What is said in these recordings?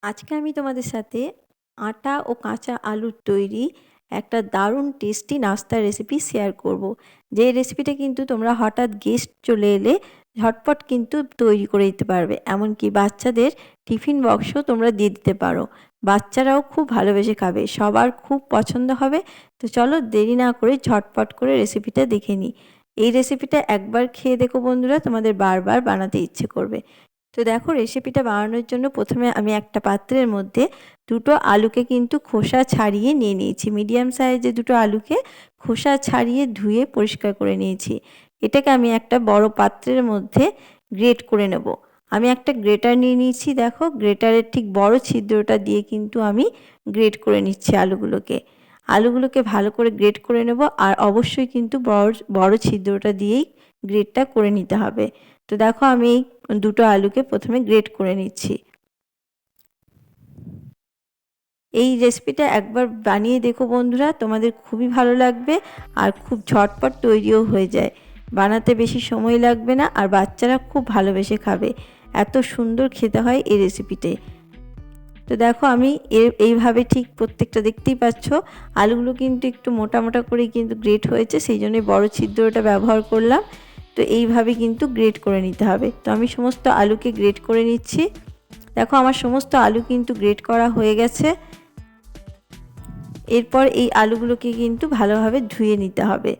আজকে আমি তোমাদের সাথে আটা ও কাঁচা আলুর তৈরি একটা দারুণ টেস্টি নাস্তার রেসিপি শেয়ার করব। যে রেসিপিটা কিন্তু তোমরা হঠাৎ গেস্ট চলে এলে ঝটপট কিন্তু তৈরি করে দিতে পারবে। এমনকি বাচ্চাদের টিফিন বক্সও তোমরা দিয়ে দিতে পারো। বাচ্চারাও খুব ভালোবেসে খাবে, সবার খুব পছন্দ হবে। তো চলো দেরি না করে ঝটপট করে রেসিপিটা দেখে নিই। এই রেসিপিটা একবার খেয়ে দেখো বন্ধুরা, তোমাদের বারবার বানাতে ইচ্ছে করবে। তো দেখো, রেসিপিটা বানানোর জন্য প্রথমে আমি একটা পাত্রের মধ্যে দুটো আলুকে কিন্তু খোসা ছাড়িয়ে নিয়ে নিয়েছি। মিডিয়াম সাইজের দুটো আলুকে খোসা ছাড়িয়ে ধুয়ে পরিষ্কার করে নিয়েছি। এটাকে আমি একটা বড় পাত্রের মধ্যে গ্রেট করে নেব। আমি একটা গ্রেটার নিয়ে নিয়েছি। দেখো, গ্রেটারের ঠিক বড় ছিদ্রটা দিয়ে কিন্তু আমি গ্রেট করে নিচ্ছি আলুগুলোকে ভালো করে গ্রেট করে নেব। আর অবশ্যই কিন্তু বড় ছিদ্রটা দিয়েই গ্রেটটা করে নিতে হবে। তো দেখো, আমি এই দুটো আলুকে প্রথমে গ্রেট করে নিচ্ছি। এই রেসিপিটা একবার বানিয়ে দেখো বন্ধুরা, তোমাদের খুবই ভালো লাগবে আর খুব ঝটপট তৈরিও হয়ে যায়। বানাতে বেশি সময় লাগবে না আর বাচ্চারা খুব ভালোবেসে খাবে। এত সুন্দর খেতে হয় এই রেসিপিতে। তো দেখো, আমি এইভাবে ঠিক প্রত্যেকটা দেখতেই পাচ্ছ আলুগুলো কিন্তু একটু মোটা মোটা করেই কিন্তু গ্রেট হয়েছে, সেই জন্যই বড় ছিদ্রটা ব্যবহার করলাম। তো এইভাবে কিন্তু গ্রেট করে নিতে হবে। তো আমি সমস্ত আলুকে গ্রেট করে নিচ্ছি। দেখো, আমার সমস্ত আলু কিন্তু গ্রেট করা হয়ে গেছে। এরপর এই আলুগুলোকে কিন্তু ভালোভাবে ধুয়ে নিতে হবে।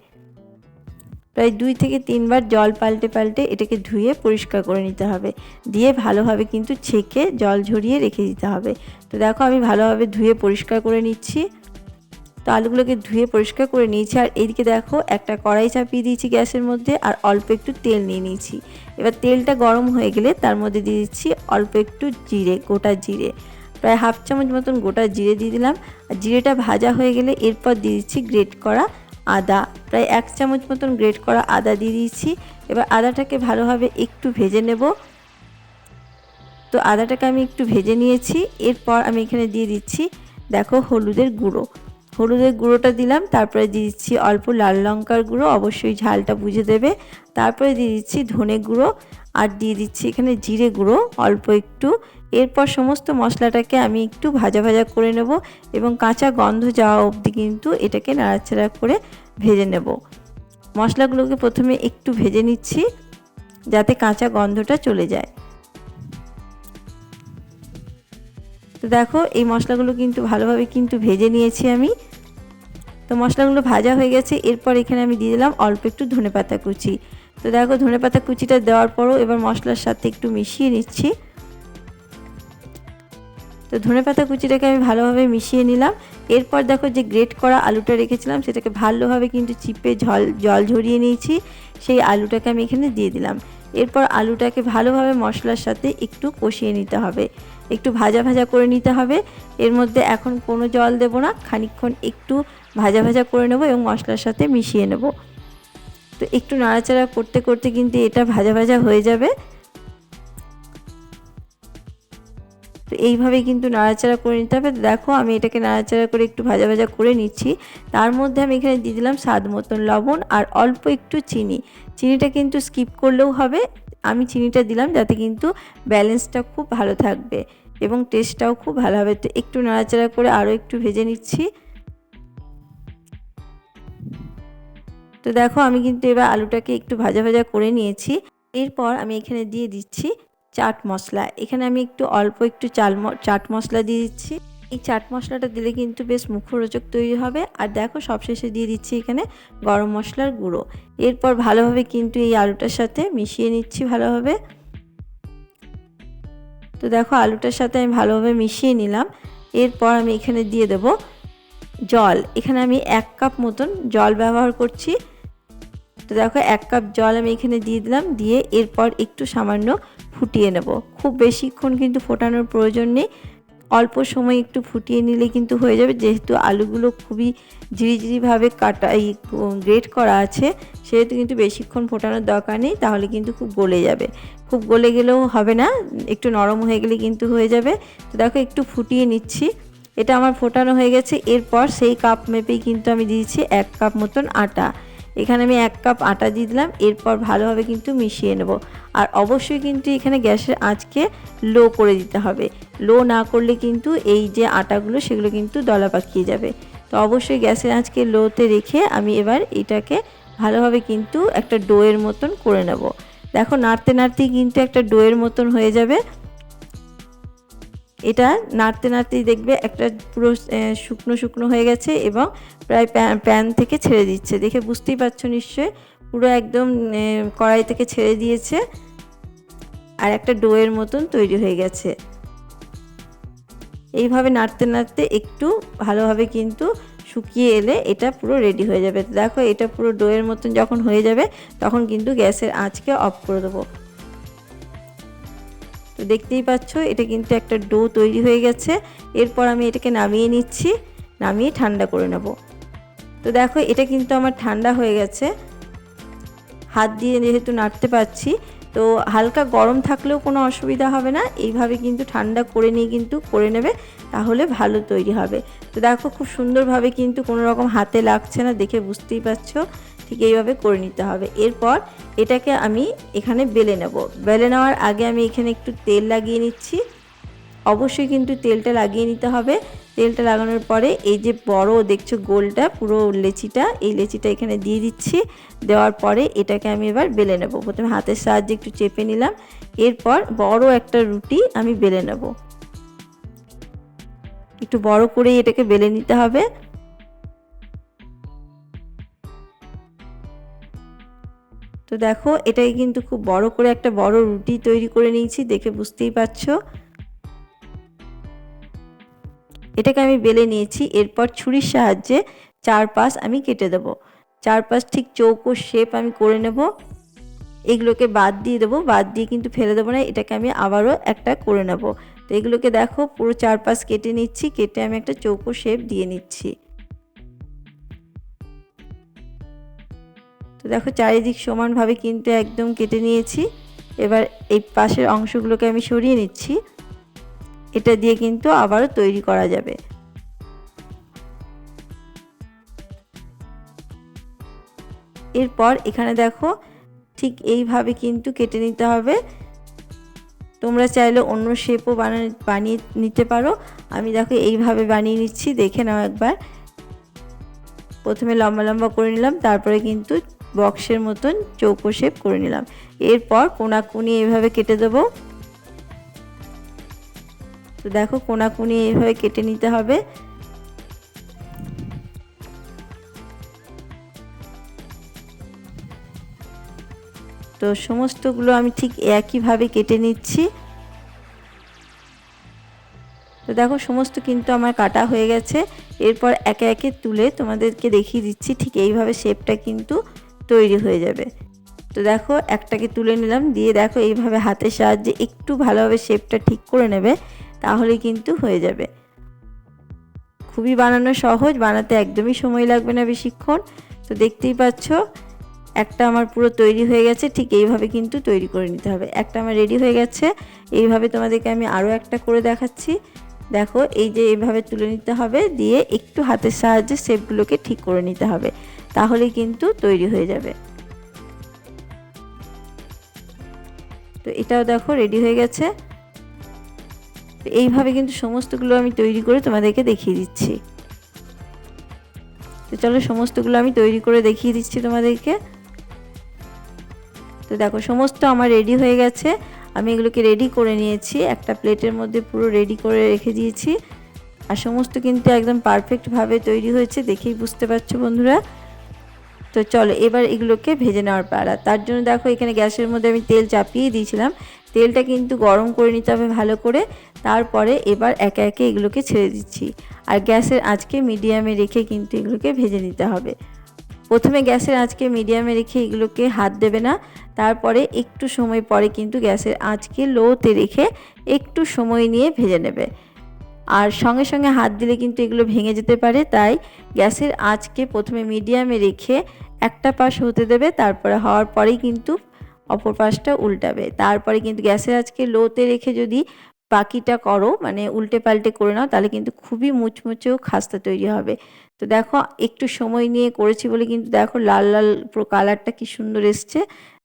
প্রায় 2 থেকে 3 বার জল পাল্টে পাল্টে এটাকে ধুয়ে পরিষ্কার করে নিতে হবে। দিয়ে ভালোভাবে কিন্তু ছেঁকে জল ঝরিয়ে রেখে দিতে হবে। তো দেখো, আমি ভালোভাবে ধুয়ে পরিষ্কার করে নিচ্ছি। তো আলুগুলোকে ধুয়ে পরিষ্কার করে নিয়েছি। আর এইদিকে দেখো, একটা কড়াই চাপিয়ে দিয়েছি গ্যাসের মধ্যে আর অল্প একটু তেল নিয়ে নিয়েছি। এবার তেলটা গরম হয়ে গেলে তার মধ্যে দিয়ে দিচ্ছি অল্প একটু জিরে, গোটা জিরে। প্রায় হাফ চামচ মতন গোটা জিরে দিয়ে দিলাম। আর জিরেটা ভাজা হয়ে গেলে এরপর দিয়ে দিচ্ছি গ্রেট করা আদা। প্রায় 1 চামচ মতন গ্রেট করা আদা দিয়ে দিয়েছি। এবার আদাটাকে ভালোভাবে একটু ভেজে নেব। তো আদাটাকে আমি একটু ভেজে নিয়েছি। এরপর আমি এখানে দিয়ে দিচ্ছি দেখো হলুদের গুঁড়োটা দিলাম। তারপরে দিয়ে দিচ্ছি অল্প লাল লঙ্কার গুঁড়ো, অবশ্যই ঝালটা বুঝে দেবে। তারপরে দিয়ে দিচ্ছি ধনে গুঁড়ো আর দিয়ে দিচ্ছি এখানে জিরে গুঁড়ো অল্প একটু। এরপর সমস্ত মশলাটাকে আমি একটু ভাজা ভাজা করে নেব এবং কাঁচা গন্ধ যাওয়া অবধি কিন্তু এটাকে নাড়াচাড়া করে ভেজে নেব। মশলাগুলোকে প্রথমে একটু ভেজে নিচ্ছি যাতে কাঁচা গন্ধটা চলে যায়। তো দেখো, এই মশলাগুলো কিন্তু ভালোভাবে কিন্তু ভেজে নিয়েছি আমি। তো মশলাগুলো ভাজা হয়ে গেছে। এরপর এখানে আমি দিয়ে দিলাম অল্প একটু ধনেপাতা কুচি। তো দেখো, ধনেপাতা কুচিটা দেওয়ার পরও এবার মশলার সাথে একটু মিশিয়ে নিচ্ছি। তো ধনেপাতা কুচিটাকে আমি ভালোভাবে মিশিয়ে নিলাম। এরপর দেখো, যে গ্রেট করা আলুটা রেখেছিলাম সেটাকে ভালোভাবে কিন্তু চিপে জল ঝরিয়ে নিয়েছি। সেই আলুটাকে আমি এখানে দিয়ে দিলাম। এরপর আলুটাকে ভালোভাবে মশলার সাথে একটু কষিয়ে নিতে হবে, একটু ভাজা ভাজা করে নিতে হবে। এর মধ্যে এখন কোনো জল দেব না, খানিকক্ষণ একটু ভাজা ভাজা করে নেব এবং মশলার সাথে মিশিয়ে নেব। তো একটু নাড়াচাড়া করতে করতে কিন্তু এটা ভাজা ভাজা হয়ে যাবে। তো এইভাবে কিন্তু নাড়াচাড়া করে নিতে হবে। দেখো, আমি এটাকে নাড়াচাড়া করে একটু ভাজা ভাজা করে নিচ্ছি। তার মধ্যে আমি এখানে দিয়ে দিলাম স্বাদ মতন লবণ আর অল্প একটু চিনি। চিনিটা কিন্তু স্কিপ করলেও হবে, আমি চিনিটা দিলাম যাতে কিন্তু ব্যালেন্সটা খুব ভালো থাকবে এবং টেস্টটাও খুব ভালো হবে। তো একটু নাড়াচাড়া করে আরও একটু ভেজে নিচ্ছি। তো দেখো, আমি কিন্তু এবার আলুটাকে একটু ভাজা ভাজা করে নিয়েছি। এরপর আমি এখানে দিয়ে দিচ্ছি চাট মশলা। এখানে আমি অল্প একটু চাট মশলা দিয়ে দিচ্ছি। এই চাট মশলাটা দিলে কিন্তু বেশ মুখরোচক তৈরি হবে। আর দেখো, সবশেষে দিয়ে দিচ্ছি এখানে গরম মশলার গুঁড়ো। এরপর ভালোভাবে কিন্তু এই আলুটার সাথে মিশিয়ে নিচ্ছি ভালোভাবে। তো দেখো, আলুটার সাথে আমি ভালোভাবে মিশিয়ে নিলাম। এরপর আমি এখানে দিয়ে দেব জল। এখানে আমি 1 কাপ মতন জল ব্যবহার করছি। তো দেখো, 1 কাপ জল আমি এখানে দিয়ে দিলাম। দিয়ে এরপর একটু সামান্য ফুটিয়ে নেব। খুব বেশিক্ষণ কিন্তু ফোটানোর প্রয়োজন নেই, অল্প সময় একটু ফুটিয়ে নিলে কিন্তু হয়ে যাবে। যেহেতু আলুগুলো খুবই ঝিরিঝিরিভাবে কাটা গ্রেট করা আছে, সেহেতু কিন্তু বেশিক্ষণ ফোটানোর দরকার নেই, তাহলে কিন্তু খুব গলে যাবে। খুব গলে গেলেও হবে না, একটু নরম হয়ে গেলে কিন্তু হয়ে যাবে। তো দেখো, একটু ফুটিয়ে নিচ্ছি। এটা আমার ফোটানো হয়ে গেছে। এরপর সেই কাপ মেপেই কিন্তু আমি দিয়েছি 1 কাপ মতন আটা। এখানে আমি 1 কাপ আটা দিয়ে দিলাম। এরপর ভালোভাবে কিন্তু মিশিয়ে নেব। আর অবশ্যই কিন্তু এখানে গ্যাসের আঁচকে লো করে দিতে হবে, লো না করলে কিন্তু এই যে আটাগুলো সেগুলো কিন্তু দলা পাকিয়ে যাবে। তো অবশ্যই গ্যাসের আঁচকে লোতে রেখে আমি এবার এটাকে ভালোভাবে কিন্তু একটা ডোয়ের মতন করে নেব। দেখো নাড়তে নাড়তেই কিন্তু একটা ডোয়ের মতন হয়ে যাবে। এটা নাড়তে নাড়তেই দেখবে একটা পুরো শুকনো শুকনো হয়ে গেছে এবং প্রায় প্যান থেকে ছেড়ে দিচ্ছে। দেখে বুঝতেই পারছো নিশ্চয়ই, পুরো একদম কড়াই থেকে ছেড়ে দিয়েছে আর একটা ডোয়ের মতন তৈরি হয়ে গেছে। এইভাবে নাড়তে নাড়তে একটু ভালোভাবে কিন্তু শুকিয়ে এলে এটা পুরো রেডি হয়ে যাবে। তো দেখো এটা পুরো ডোয়ের মতন যখন হয়ে যাবে তখন কিন্তু গ্যাসের আঁচকে অফ করে দেবো। তো দেখতেই পাচ্ছ এটা কিন্তু একটা ডো তৈরি হয়ে গেছে। এরপর আমি এটাকে নামিয়ে নিচ্ছি, নামিয়ে ঠান্ডা করে নেব। তো দেখো এটা কিন্তু আমার ঠান্ডা হয়ে গেছে। হাত দিয়ে যেহেতু নাড়তে পারছি, তো হালকা গরম থাকলেও কোনো অসুবিধা হবে না। এইভাবে কিন্তু ঠান্ডা করে নিয়ে কিন্তু করে নেবে, তাহলে ভালো তৈরি হবে। তো দেখো খুব সুন্দরভাবে কিন্তু কোনো রকম হাতে লাগছে না, দেখে বুঝতেই পারছো। ঠিক এইভাবে করে নিতে হবে। এরপর এটাকে আমি এখানে বেলে নেব। বেলে নেওয়ার আগে আমি এখানে একটু তেল লাগিয়ে নিচ্ছি। অবশ্যই কিন্তু তেলটা লাগিয়ে নিতে হবে। তেলটা লাগানোর পরে এই যে বড় দেখছো গোলটা পুরো লেচিটা, এই লেচিটা এখানে দিয়ে দিচ্ছি। দেওয়ার পরে এটাকে আমি এবার বেলে নেব। প্রথমে হাতের সাহায্যে একটু চেপে নিলাম, এরপর বড় একটা রুটি আমি বেলে নেব। একটু বড় করে এটাকে বেলে নিতে হবে। তো দেখো এটাকে কিন্তু খুব বড় করে একটা বড় রুটি তৈরি করে নিয়েছি, দেখে বুঝতেই পারছো। এটাকে আমি বেলে নিয়েছি। এরপর ছুরির সাহায্যে চারপাশ আমি কেটে দেব। চারপাশ ঠিক চৌকো শেপ আমি করে নেব। এগুলোকে বাদ দিয়ে দেবো, বাদ দিয়ে কিন্তু ফেলে দেবো না, এটাকে আমি আবারও একটা করে নেব। তো এগুলোকে দেখো পুরো চারপাশ কেটে নিচ্ছি, কেটে আমি একটা চৌকো শেপ দিয়ে নিচ্ছি। তো দেখো চারিদিক সমানভাবে কিন্তু একদম কেটে নিয়েছি। এবার এই পাশের অংশগুলোকে আমি সরিয়ে নিচ্ছি। এটা দিয়ে কিন্তু আবারও তৈরি করা যাবে। এরপর এখানে দেখো ঠিক এইভাবে কিন্তু কেটে নিতে হবে। তোমরা চাইলে অন্য শেপও বানিয়ে নিতে পারো। আমি দেখো এইভাবে বানিয়ে নিচ্ছি, দেখে নাও একবার। প্রথমে লম্বা লম্বা করে নিলাম, তারপরে কিন্তু বক্সের মতন চৌকো শেপ করে নিলাম। এরপর কোনাকুনি এইভাবে কেটে দেবো। তো দেখো কোনাকুনি এইভাবে কেটে নিতে হবে। তো সমস্তগুলো আমি ঠিক একইভাবে কেটে নিচ্ছি। তো দেখো সমস্ত কিন্তু আমার কাটা হয়ে গেছে। এরপর একে একে তুলে তোমাদেরকে দেখিয়ে দিচ্ছি, ঠিক এইভাবে শেপটা কিন্তু তৈরি হয়ে যাবে। তো দেখো একটাকে তুলে নিলাম, দিয়ে দেখো এইভাবে হাতের সাহায্যে একটু ভালোভাবে শেপটা ঠিক করে নেবে, তাহলে কিন্তু হয়ে যাবে। খুবই বানানো সহজ, বানাতে একদমই সময় লাগবে না বেশিক্ষণ। তো দেখতেই পাচ্ছ একটা আমার পুরো তৈরি হয়ে গেছে। ঠিক এইভাবে কিন্তু তৈরি করে নিতে হবে। একটা আমার রেডি হয়ে গেছে। এইভাবে তোমাদেরকে আমি আরও একটা করে দেখাচ্ছি। দেখো এই যে এইভাবে তুলে নিতে হবে, দিয়ে একটু হাতের সাহায্যে শেপগুলোকে ঠিক করে নিতে হবে, তাহলে কিন্তু তৈরি হয়ে যাবে। তো এটাও দেখো রেডি হয়ে গেছে। এইভাবে কিন্তু সমস্তগুলো আমি তৈরি করে তোমাদেরকে দেখিয়ে দিচ্ছি। তো চলো সমস্তগুলো আমি তৈরি করে দেখিয়ে দিচ্ছি তোমাদেরকে। তো দেখো সমস্ত আমার রেডি হয়ে গেছে। আমি এগুলোকে রেডি করে নিয়েছি, একটা প্লেটের মধ্যে পুরো রেডি করে রেখে দিয়েছি। আর সমস্ত কিন্তু একদম পারফেক্টভাবে তৈরি হয়েছে, দেখেই বুঝতে পারছো বন্ধুরা। তো চলো এবার এগুলোকে ভেজে নেওয়ার পালা। তার জন্য দেখো এখানে গ্যাসের মধ্যে আমি তেল চাপিয়ে দিয়েছিলাম। তেলটা কিন্তু গরম করে নিতে হবে ভালো করে। তারপরে এবার একে একে এগুলোকে ছেড়ে দিচ্ছি। আর গ্যাসের আঁচকে মিডিয়ামে রেখে কিন্তু এগুলোকে ভেজে নিতে হবে। প্রথমে গ্যাসের আঁচকে মিডিয়ামে রেখে এগুলোকে হাত দেবে না। তারপরে একটু সময় পরে কিন্তু গ্যাসের আঁচকে লোতে রেখে একটু সময় নিয়ে ভেজে নেবে। আর সঙ্গে সঙ্গে হাত দিলে কিন্তু এগুলো ভেঙে যেতে পারে, তাই গ্যাসের আঁচকে প্রথমে মিডিয়ামে রেখে একটা পাশ হতে দেবে, তারপরে হওয়ার পরেই কিন্তু অপর পাশটা উল্টাবে। তারপরে কিন্তু গ্যাসের আঁচকে লোতে রেখে যদি বাকিটা করো, মানে উল্টে পাল্টে করে নাও, তাহলে কিন্তু খুবই মুচমুচেও খাস্তা তৈরি হবে। তো দেখো একটু সময় নিয়ে করেছি বলে কিন্তু দেখো লাল লাল পুরো কালারটা কি সুন্দর এসছে,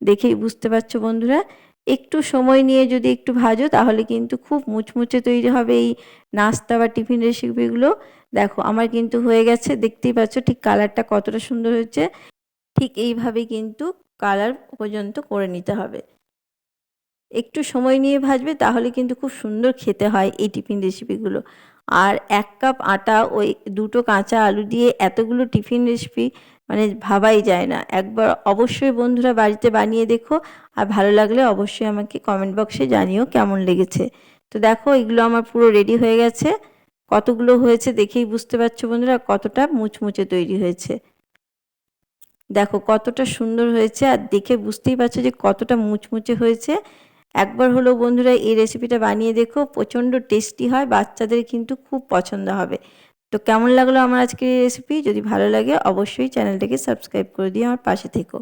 দেখেই বুঝতে পারছো বন্ধুরা। একটু সময় নিয়ে যদি একটু ভাজো তাহলে কিন্তু খুব মুচমুচে তৈরি হবে এই নাস্তা বা টিফিন রেসিপিগুলো। দেখো আমার কিন্তু হয়ে গেছে, দেখতেই পাচ্ছ ঠিক কালারটা কতটা সুন্দর হয়েছে। ঠিক এইভাবে কিন্তু কালার পর্যন্ত করে নিতে হবে। একটু সময় নিয়ে ভাজবে তাহলে কিন্তু খুব সুন্দর খেতে হয় এই টিফিন রেসিপিগুলো। আর 1 কাপ আটা ওই 2টো কাঁচা আলু দিয়ে এতগুলো টিফিন রেসিপি মানে ভাবাই যায় না। একবার অবশ্যই বন্ধুরা বাড়িতে বানিয়ে দেখো, আর ভালো লাগলে অবশ্যই আমাকে কমেন্ট বক্সে জানিও কেমন লেগেছে। তো দেখো এগুলো আমার পুরো রেডি হয়ে গেছে। কতগুলো হয়েছে দেখেই বুঝতে পারছো বন্ধুরা কতটা মুচমুচে তৈরি হয়েছে। দেখো কতটা সুন্দর হয়েছে, আর দেখে বুঝতেই পারছো যে কতটা মুচমুচে হয়েছে। একবার হলো বন্ধুরা এই রেসিপিটা বানিয়ে দেখো, প্রচণ্ড টেস্টি হয়, বাচ্চাদের কিন্তু খুব পছন্দ হবে। তো কেমন লাগলো আমার আজকের এই রেসিপি? যদি ভালো লাগে অবশ্যই চ্যানেলটাকে সাবস্ক্রাইব করে দিয়ে আমার পাশে থেকো।